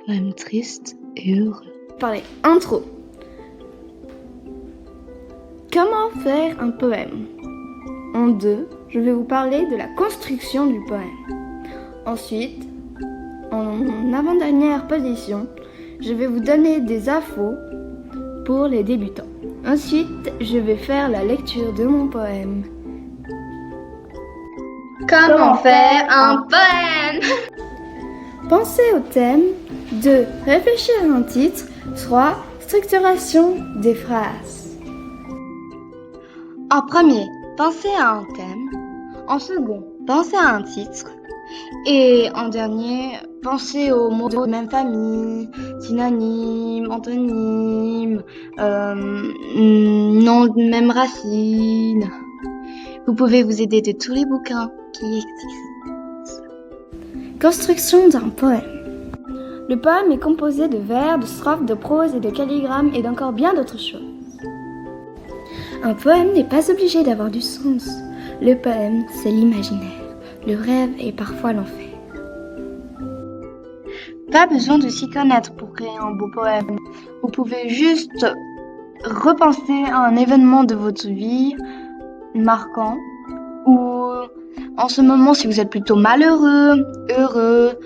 Poème triste et heureux. Parlez intro. Comment faire un poème? En 2, je vais vous parler de la construction du poème. Ensuite, en avant-dernière position, je vais vous donner des infos pour les débutants. Ensuite, je vais faire la lecture de mon poème. Comment faire un poème? Pensez au thème. 2. Réfléchir à un titre. 3. Structuration des phrases. En premier, pensez à un thème. En second, pensez à un titre. Et en dernier, pensez aux mots de même famille, synonymes, antonymes, noms de même racine. Vous pouvez vous aider de tous les bouquins qui existent. Construction d'un poème. Le poème est composé de vers, de strophes, de prose et de calligrammes et d'encore bien d'autres choses. Un poème n'est pas obligé d'avoir du sens. Le poème, c'est l'imaginaire. Le rêve est parfois l'enfer. Pas besoin de s'y connaître pour créer un beau poème. Vous pouvez juste repenser à un événement de votre vie marquant ou en ce moment si vous êtes plutôt malheureux, heureux,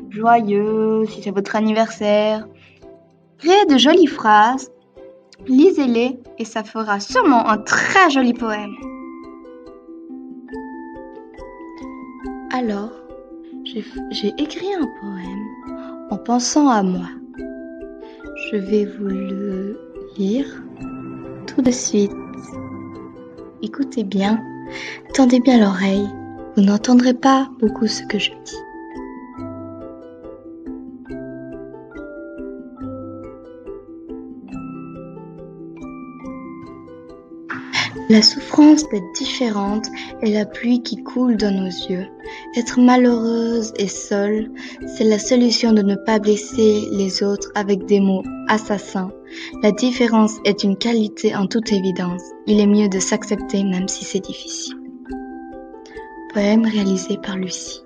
joyeux, si c'est votre anniversaire. Créez de jolies phrases, lisez-les et ça fera sûrement un très joli poème. Alors, j'ai écrit un poème en pensant à moi. Je vais vous le lire tout de suite. Écoutez bien, tendez bien l'oreille, vous n'entendrez pas beaucoup ce que je dis. La souffrance d'être différente est la pluie qui coule dans nos yeux. Être malheureuse et seule, c'est la solution de ne pas blesser les autres avec des mots assassins. La différence est une qualité en toute évidence. Il est mieux de s'accepter même si c'est difficile. Poème réalisé par Lucie.